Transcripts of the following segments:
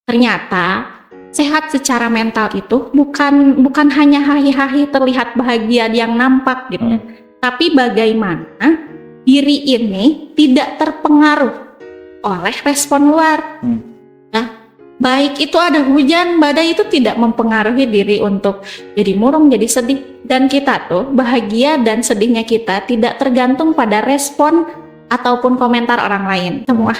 Ternyata sehat secara mental itu bukan hanya hahi-hahi terlihat bahagia yang nampak gitu ya. Tapi bagaimana diri ini tidak terpengaruh oleh respon luar. Nah, baik itu ada hujan, badai itu tidak mempengaruhi diri untuk jadi murung, jadi sedih. Dan kita tuh bahagia dan sedihnya kita tidak tergantung pada respon ataupun komentar orang lain. Semua.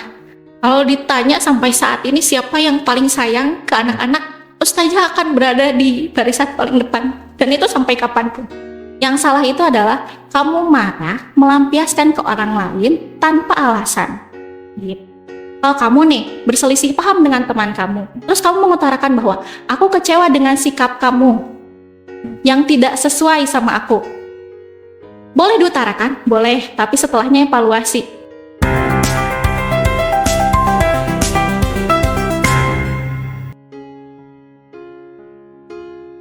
Kalau ditanya sampai saat ini siapa yang paling sayang ke anak-anak, Ustazah akan berada di barisan paling depan. Dan itu sampai kapanpun. Yang salah itu adalah kamu marah, melampiaskan ke orang lain tanpa alasan. Gitu. Kalau kamu nih berselisih paham dengan teman kamu, terus kamu mengutarakan bahwa aku kecewa dengan sikap kamu yang tidak sesuai sama aku. Boleh diutarakan? Boleh, tapi setelahnya evaluasi.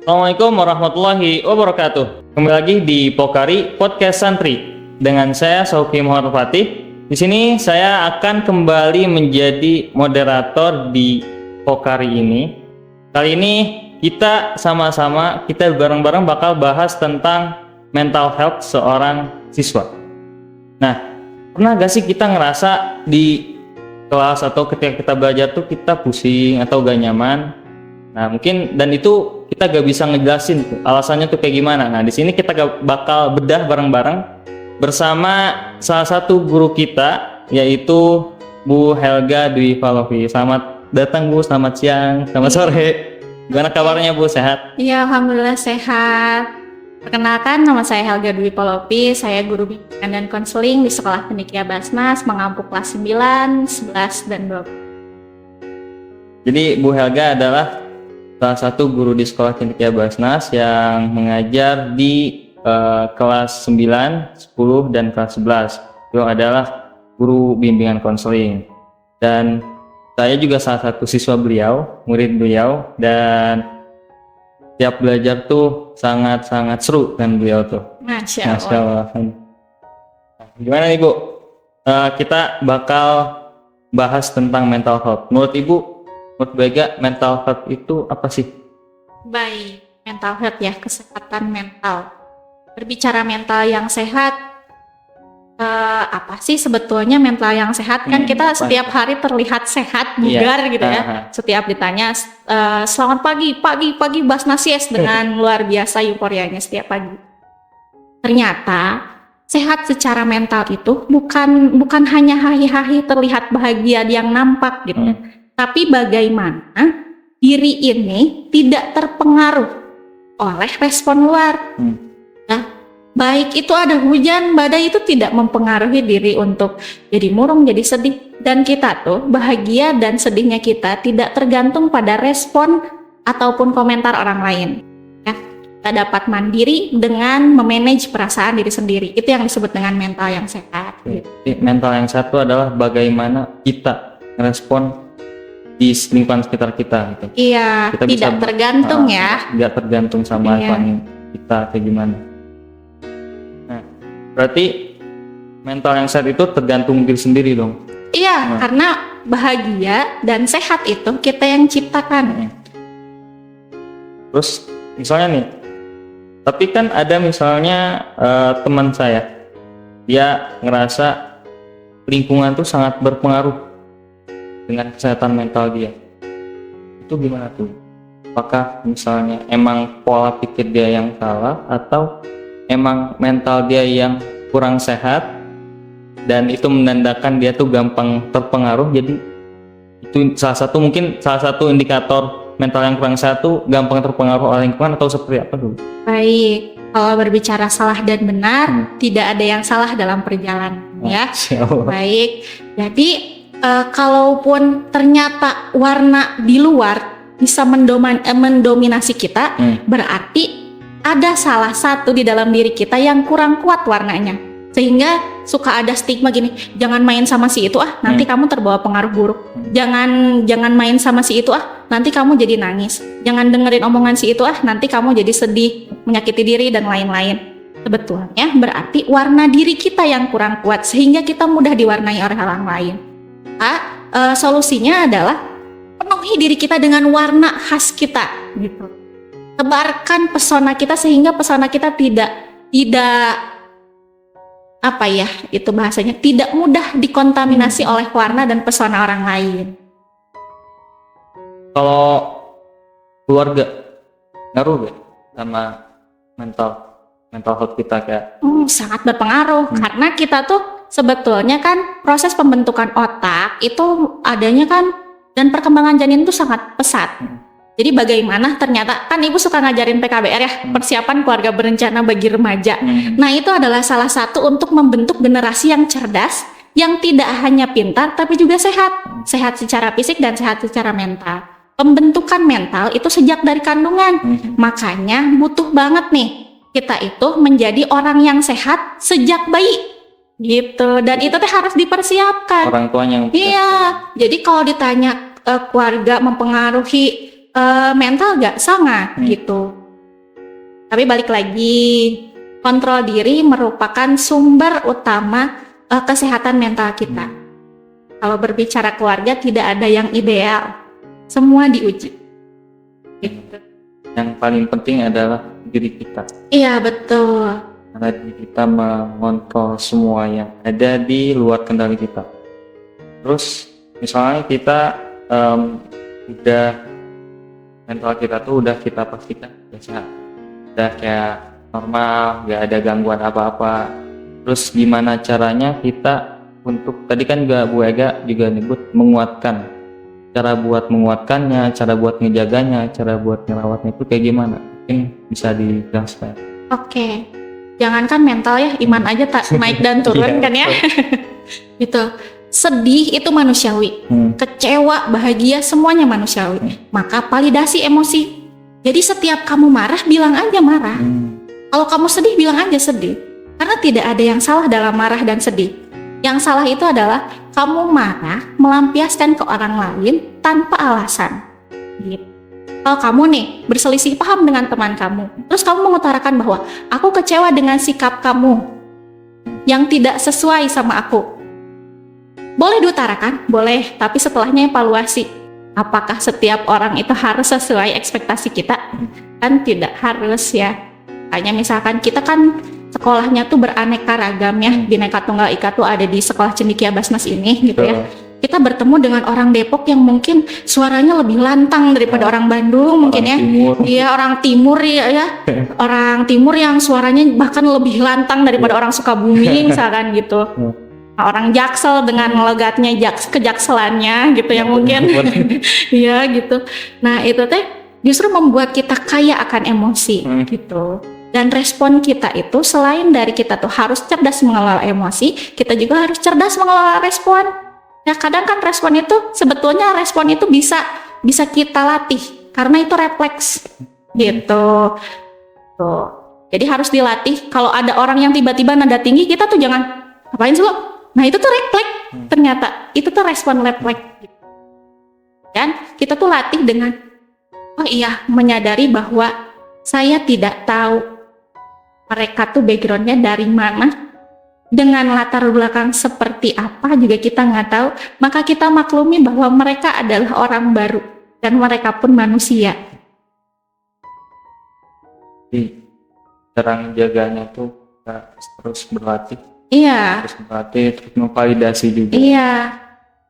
Assalamualaikum warahmatullahi wabarakatuh. Kembali lagi di Pokari Podcast Santri dengan saya Sauki Muhammad Fatih. Di sini saya akan kembali menjadi moderator di Pokari ini. Kali ini kita bareng-bareng bakal bahas tentang mental health seorang siswa. Nah, pernah gak sih kita ngerasa di kelas atau ketika kita belajar tuh kita pusing atau gak nyaman? Nah, mungkin dan itu kita gak bisa ngejelasin tuh, alasannya tuh kayak gimana. Nah, di sini kita bakal bedah bareng-bareng bersama salah satu guru kita, yaitu Bu Helga Dwi Palovi. Selamat datang Bu, selamat siang, selamat sore. Gimana kabarnya Bu, sehat? Iya, alhamdulillah sehat. Perkenalkan, nama saya Helga Dwi Palovi. Saya guru bimbingan dan konseling di Sekolah Cendekia Basnas, mengampu kelas 9, 11, dan 12. Jadi Bu Helga adalah salah satu guru di Sekolah Cendekia Basnas yang mengajar di kelas 9, 10, dan kelas 11. Itu adalah guru bimbingan konseling. Dan saya juga salah satu siswa beliau, murid beliau, dan tiap belajar tuh sangat-sangat seru kan beliau tuh. Masya Allah. Gimana nih Bu? Kita bakal bahas tentang mental health. Menurut Bega, mental health itu apa sih? Baik, mental health ya, kesehatan mental. Berbicara mental yang sehat, apa sih sebetulnya mental yang sehat? Kan kita setiap hari terlihat sehat, bugar gitu ya. Setiap ditanya, selamat pagi Basnasies dengan luar biasa euforianya setiap pagi. Ternyata sehat secara mental itu bukan hanya hahi-hahi terlihat bahagia yang nampak gitu ya. Tapi bagaimana diri ini tidak terpengaruh oleh respon luar. Nah, baik itu ada hujan, badai itu tidak mempengaruhi diri untuk jadi murung, jadi sedih. Dan kita tuh bahagia dan sedihnya kita tidak tergantung pada respon ataupun komentar orang lain. Ya, kita dapat mandiri dengan memanage perasaan diri sendiri. Itu yang disebut dengan mental yang sehat. Jadi, mental yang satu adalah bagaimana kita merespon di lingkungan sekitar kita gitu. Iya, kita tidak tergantung tidak tergantung sama lingkungan kita kayak gimana. Nah, berarti mental yang sehat itu tergantung diri sendiri dong. Iya, karena bahagia dan sehat itu kita yang ciptakan. Terus misalnya nih, tapi kan ada misalnya teman saya, dia ngerasa lingkungan tuh sangat berpengaruh dengan kesehatan mental dia. Itu gimana tuh? Apakah misalnya emang pola pikir dia yang salah atau emang mental dia yang kurang sehat dan itu menandakan dia tuh gampang terpengaruh? Jadi itu salah satu indikator mental yang kurang sehat tuh gampang terpengaruh oleh lingkungan atau seperti apa dulu? Baik, kalau berbicara salah dan benar, tidak ada yang salah dalam perjalanan ya. Baik, jadi kalaupun ternyata warna di luar bisa mendominasi kita, berarti ada salah satu di dalam diri kita yang kurang kuat warnanya. Sehingga suka ada stigma gini, jangan main sama si itu nanti kamu terbawa pengaruh buruk. Jangan main sama si itu nanti kamu jadi nangis. Jangan dengerin omongan si itu nanti kamu jadi sedih, menyakiti diri dan lain-lain. Sebetulnya berarti warna diri kita yang kurang kuat sehingga kita mudah diwarnai oleh orang lain. Solusinya adalah penuhi diri kita dengan warna khas kita gitu. Tebarkan pesona kita sehingga pesona kita tidak apa ya, itu bahasanya, tidak mudah dikontaminasi oleh warna dan pesona orang lain. Kalau keluarga ngaruh gak sama mental health kita kayak? Sangat berpengaruh karena kita tuh sebetulnya kan proses pembentukan otak itu adanya kan, dan perkembangan janin itu sangat pesat. Jadi bagaimana ternyata kan ibu suka ngajarin PKBR ya, persiapan keluarga berencana bagi remaja. Nah itu adalah salah satu untuk membentuk generasi yang cerdas, yang tidak hanya pintar tapi juga sehat secara fisik dan sehat secara mental. Pembentukan mental itu sejak dari kandungan, makanya butuh banget nih kita itu menjadi orang yang sehat sejak bayi gitu, dan itu teh harus dipersiapkan Orang tuanya. Iya, jadi kalau ditanya keluarga mempengaruhi mental gak? Sangat gitu. Tapi balik lagi, kontrol diri merupakan sumber utama kesehatan mental kita. Kalau berbicara keluarga tidak ada yang ideal, semua diuji gitu. Yang paling penting adalah diri kita. Iya betul. Karena diri kita mengontrol semua yang ada di luar kendali kita. Terus misalnya kita udah mental kita tuh udah kita pastikan udah sehat, udah kayak normal, nggak ada gangguan apa-apa. Terus gimana caranya kita untuk, tadi kan juga Bu Ega juga nyebut menguatkan, cara buat menguatkannya, cara buat ngejaganya, cara buat ngerawatnya itu kayak gimana? Mungkin bisa dijelaskan. Oke. Jangankan mental ya, iman aja tak naik dan turun kan ya. Gitu. Sedih itu manusiawi, kecewa, bahagia, semuanya manusiawi. Maka validasi emosi. Jadi setiap kamu marah, bilang aja marah. Kalau kamu sedih, bilang aja sedih. Karena tidak ada yang salah dalam marah dan sedih. Yang salah itu adalah kamu marah, melampiaskan ke orang lain tanpa alasan. Gitu. Kalau kamu nih berselisih paham dengan teman kamu, terus kamu mengutarakan bahwa aku kecewa dengan sikap kamu yang tidak sesuai sama aku. Boleh diutarakan? Boleh, tapi setelahnya evaluasi. Apakah setiap orang itu harus sesuai ekspektasi kita? Kan tidak harus ya. Hanya misalkan kita kan sekolahnya tuh beraneka ragam ya. Bhinneka Tunggal Ika tuh ada di sekolah Cendekia Basnas ini gitu ya. Kita bertemu dengan orang Depok yang mungkin suaranya lebih lantang daripada orang Bandung mungkin ya. Iya, orang Timur ya. Orang Timur yang suaranya bahkan lebih lantang daripada orang Sukabumi misalkan gitu. Orang Jaksel dengan logatnya kejakselannya gitu ya mungkin. Iya gitu. Nah itu teh justru membuat kita kaya akan emosi gitu. Dan respon kita itu selain dari kita tuh harus cerdas mengelola emosi, kita juga harus cerdas mengelola respon. Ya kadang kan respon itu sebetulnya bisa kita latih karena itu refleks gitu. Tuh. Jadi harus dilatih. Kalau ada orang yang tiba-tiba nada tinggi, kita tuh jangan ngapain sih lo? Nah itu tuh refleks, ternyata itu tuh respon refleks. Dan kita tuh latih dengan, oh iya, menyadari bahwa saya tidak tahu mereka tuh backgroundnya dari mana, dengan latar belakang seperti apa juga kita nggak tahu, maka kita maklumi bahwa mereka adalah orang baru dan mereka pun manusia. Jadi cara menjaganya tuh terus berlatih. Iya. Terus berlatih, terus memvalidasi juga. Iya.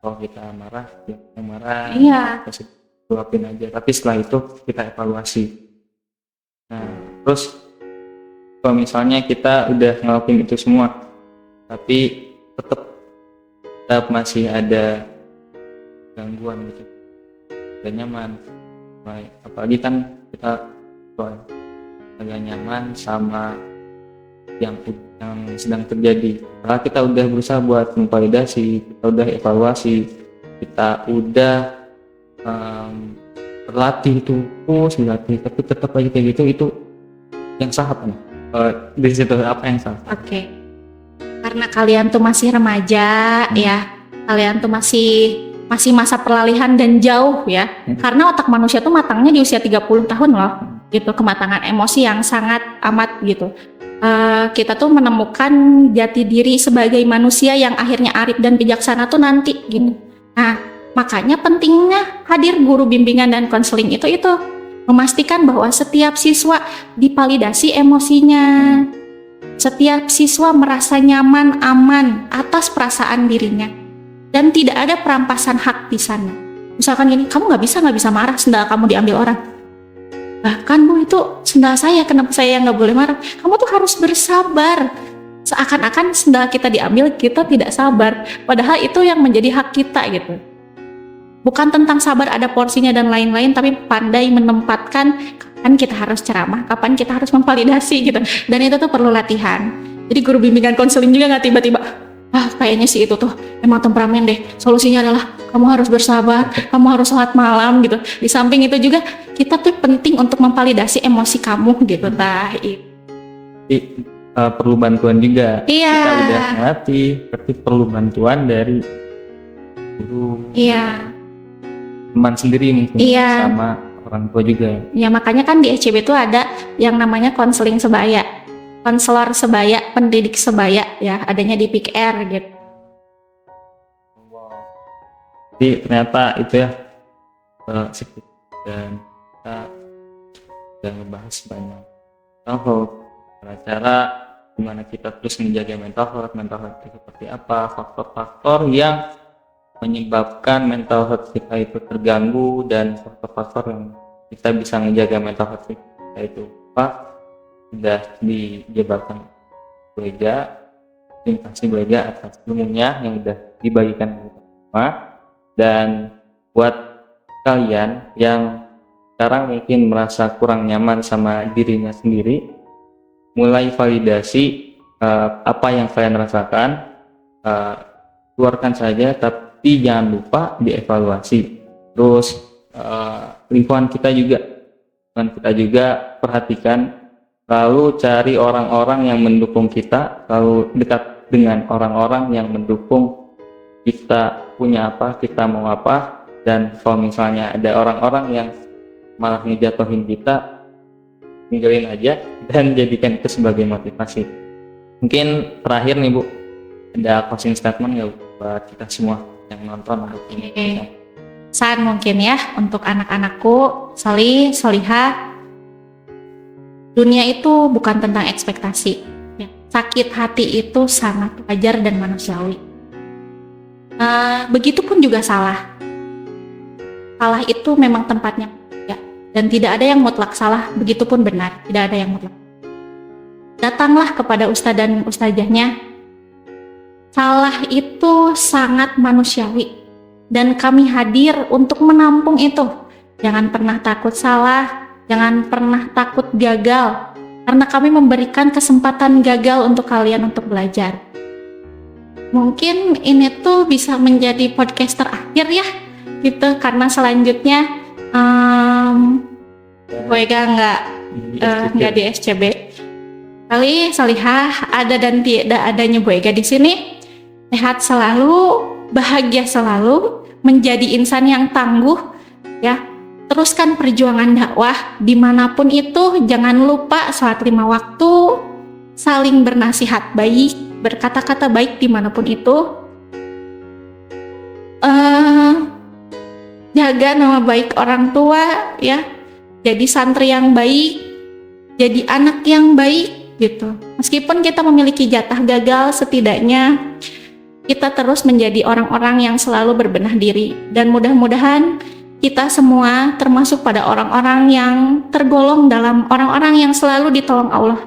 Kalau kita marah, ya marah. Iya. Terus luapin aja. Tapi setelah itu kita evaluasi. Nah, terus kalau misalnya kita udah ngelakuin itu semua, tapi tetap masih ada gangguan gitu, gak nyaman. Apalagi kan kita agak nyaman sama yang sedang terjadi. Karena kita udah berusaha buat memvalidasi, kita udah evaluasi, kita udah berlatih terus dilatih, tapi tetap aja kayak gitu, itu yang salah nih. Di situ apa yang salah? Oke. Karena kalian tuh masih remaja ya, kalian tuh masih masa peralihan dan jauh ya. Karena otak manusia tuh matangnya di usia 30 tahun loh. Gitu, kematangan emosi yang sangat amat gitu. Kita tuh menemukan jati diri sebagai manusia yang akhirnya arif dan bijaksana tuh nanti gitu. Nah, Makanya pentingnya hadir guru bimbingan dan konseling itu memastikan bahwa setiap siswa divalidasi emosinya. Setiap siswa merasa nyaman, aman atas perasaan dirinya. Dan tidak ada perampasan hak di sana. Misalkan gini, kamu nggak bisa marah sendal kamu diambil orang. Bahkan Bu, itu sendal saya, kenapa saya nggak boleh marah? Kamu tuh harus bersabar. Seakan-akan sendal kita diambil, kita tidak sabar. Padahal itu yang menjadi hak kita gitu. Bukan tentang sabar ada porsinya dan lain-lain, tapi pandai menempatkan kapan kita harus ceramah, kapan kita harus memvalidasi gitu. Dan itu tuh perlu latihan. Jadi guru bimbingan konseling juga nggak tiba-tiba, kayaknya sih itu tuh emang temperamen deh. Solusinya adalah kamu harus bersabar, kamu harus sholat malam gitu. Di samping itu juga kita tuh penting untuk memvalidasi emosi kamu gitu. Perlu bantuan juga. Iya. Kita udah ngelatih, berarti perlu bantuan dari guru. Iya. Teman sendiri mungkin, iya. Sama orang tua juga. Ya makanya kan di SCB itu ada yang namanya konseling sebaya, konselor sebaya, pendidik sebaya ya, adanya di PIKR gitu. Wow. Jadi ternyata itu ya dan kita sudah membahas banyak mental health, cara gimana kita terus menjaga mental health itu seperti apa, faktor-faktor yang menyebabkan mental health kita itu terganggu, dan faktor-faktor yang kita bisa menjaga mental health kita itu apa sudah dijabarkan Boyega, terima kasih Boyega atas ilmunya yang sudah dibagikan kepada semua. Dan buat kalian yang sekarang mungkin merasa kurang nyaman sama dirinya sendiri, mulai validasi apa yang kalian rasakan, keluarkan saja, tapi jangan lupa dievaluasi. Terus lingkungan kita juga perhatikan, lalu cari orang-orang yang mendukung kita, lalu dekat dengan orang-orang yang mendukung kita punya apa, kita mau apa. Dan kalau misalnya ada orang-orang yang malah ngejatuhin kita, ninggalin aja dan jadikan itu sebagai motivasi. Mungkin terakhir nih Bu, ada closing statement nggak buat kita semua yang nonton atau Pesan mungkin ya untuk anak-anakku, solihah, dunia itu bukan tentang ekspektasi ya. Sakit hati itu sangat wajar dan manusiawi. Begitupun juga salah itu memang tempatnya ya, dan tidak ada yang mutlak salah, begitupun benar, tidak ada yang mutlak. Datanglah kepada ustadz dan ustazahnya. Salah itu sangat manusiawi dan kami hadir untuk menampung itu. Jangan pernah takut salah, jangan pernah takut gagal, karena kami memberikan kesempatan gagal untuk kalian untuk belajar. Mungkin ini tuh bisa menjadi podcast terakhir ya gitu, karena selanjutnya Boyega nggak di SCB. Kali solihah ada dan tidak adanya Boyega di sini. Sehat selalu, bahagia selalu, menjadi insan yang tangguh ya. Teruskan perjuangan dakwah dimanapun itu. Jangan lupa sholat 5 waktu, saling bernasihat baik, berkata-kata baik dimanapun itu. Jaga nama baik orang tua ya. Jadi santri yang baik, jadi anak yang baik gitu. Meskipun kita memiliki jatah gagal, setidaknya kita terus menjadi orang-orang yang selalu berbenah diri, dan mudah-mudahan kita semua termasuk pada orang-orang yang tergolong dalam orang-orang yang selalu ditolong Allah.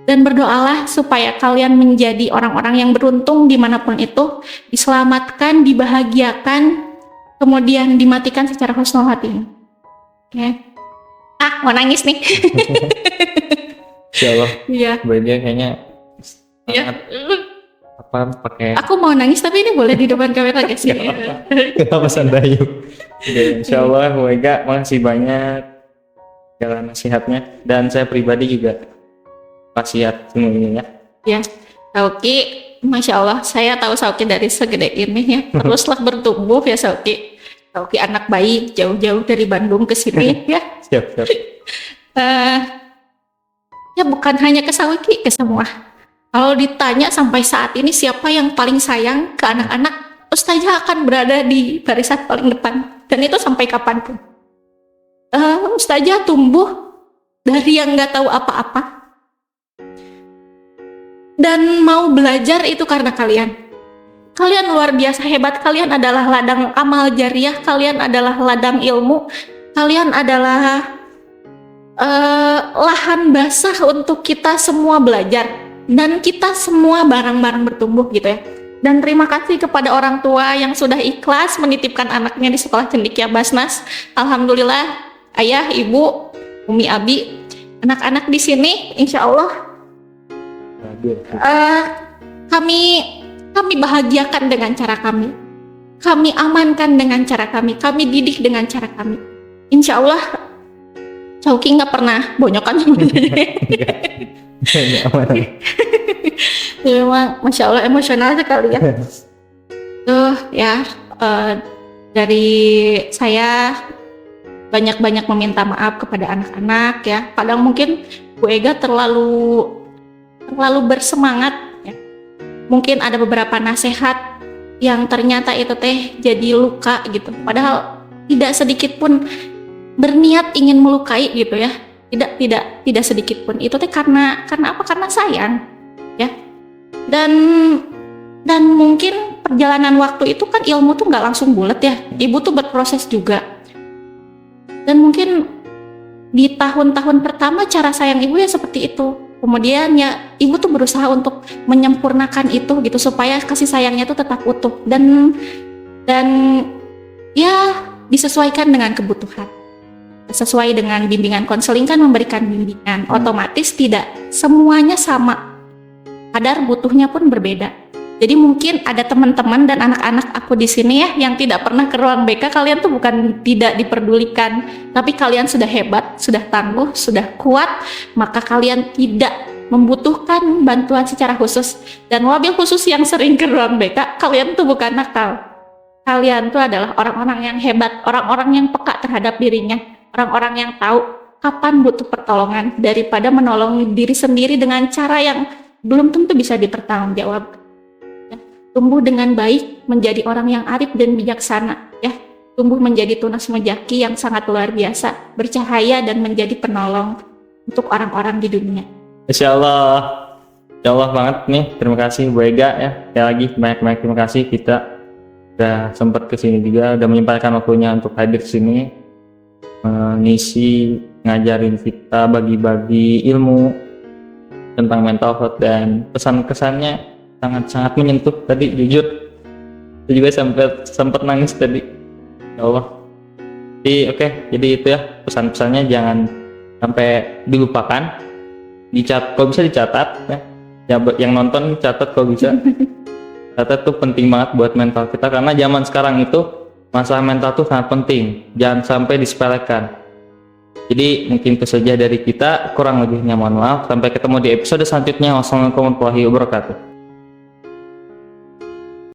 Dan berdoalah supaya kalian menjadi orang-orang yang beruntung dimanapun itu, diselamatkan, dibahagiakan, kemudian dimatikan secara husnul khotimah. Oke. Mau nangis nih. Insyaallah. Iya. Banyak kayaknya. Iya. Pakai aku mau nangis tapi ini boleh di depan kamera guys sih. Kenapa santai yuk. Insyaallah Boyega, makasih banyak jalan nasihatnya, dan saya pribadi juga nasihat semuanya ya. Sauki, Masya Allah, saya tahu Sauki dari segede ini ya. Teruslah bertumbuh ya Sauki. Sauki anak baik, jauh-jauh dari Bandung ke sini ya. Siap. Ya bukan hanya ke Sauki, ke semua. Kalau ditanya sampai saat ini siapa yang paling sayang ke anak-anak, ustazah akan berada di barisan paling depan, dan itu sampai kapanpun. Ustazah tumbuh dari yang nggak tahu apa-apa dan mau belajar itu karena kalian. Kalian luar biasa hebat, kalian adalah ladang amal jariah, kalian adalah ladang ilmu, kalian adalah lahan basah untuk kita semua belajar dan kita semua bareng-bareng bertumbuh gitu ya. Dan terima kasih kepada orang tua yang sudah ikhlas menitipkan anaknya di sekolah Cendekia Basnas. Alhamdulillah, ayah, ibu, Umi, Abi, anak-anak di sini, insya Allah kami bahagiakan dengan cara kami amankan dengan cara kami didik dengan cara kami. Insya Allah, Cauki nggak pernah bonyokan sama dia. Memang, masya Allah emosional sekali ya. Tuh ya, dari saya banyak-banyak meminta maaf kepada anak-anak ya. Kadang mungkin Bu Ega terlalu bersemangat ya. Mungkin ada beberapa nasihat yang ternyata itu teh jadi luka gitu. Padahal tidak sedikit pun berniat ingin melukai gitu ya. Tidak sedikit pun. Itu teh karena apa? Karena sayang ya. Dan mungkin perjalanan waktu itu kan ilmu tuh nggak langsung bulat ya. Ibu tuh berproses juga. Dan mungkin di tahun-tahun pertama cara sayang ibu ya seperti itu. Kemudian ya ibu tuh berusaha untuk menyempurnakan itu gitu supaya kasih sayangnya tuh tetap utuh dan ya disesuaikan dengan kebutuhan. Sesuai dengan bimbingan konseling kan memberikan bimbingan, otomatis tidak semuanya sama. Kadar butuhnya pun berbeda. Jadi mungkin ada teman-teman dan anak-anak aku di sini ya yang tidak pernah ke ruang BK, kalian tuh bukan tidak diperdulikan, tapi kalian sudah hebat, sudah tangguh, sudah kuat, maka kalian tidak membutuhkan bantuan secara khusus. Dan wabil khusus yang sering ke ruang BK, kalian tuh bukan nakal. Kalian tuh adalah orang-orang yang hebat, orang-orang yang peka terhadap dirinya, orang-orang yang tahu kapan butuh pertolongan daripada menolong diri sendiri dengan cara yang belum tentu bisa dipertanggungjawabkan. Tumbuh dengan baik, menjadi orang yang arif dan bijaksana ya. Tumbuh menjadi tunas mujaki yang sangat luar biasa, bercahaya dan menjadi penolong untuk orang-orang di dunia. Insya Allah banget nih. Terima kasih Bu Ega ya. Sekali lagi banyak terima kasih, kita udah sempat kesini juga, udah menyempatkan waktunya untuk hadir sini, mengisi, ngajarin kita, bagi-bagi ilmu tentang mental health, dan pesan-kesannya sangat menyentuh tadi, jujur itu juga sempat nangis tadi, ya Allah. Jadi itu ya pesan-pesannya, jangan sampai dilupakan, kalau bisa dicatat ya, yang nonton catat kalau bisa. Catat tuh penting banget buat mental kita, karena zaman sekarang itu masalah mental tuh sangat penting, jangan sampai disepelekan. Jadi mungkin itu saja dari kita, kurang lebihnya mohon maaf. Sampai ketemu di episode selanjutnya. Wassalamualaikum warahmatullahi wabarakatuh.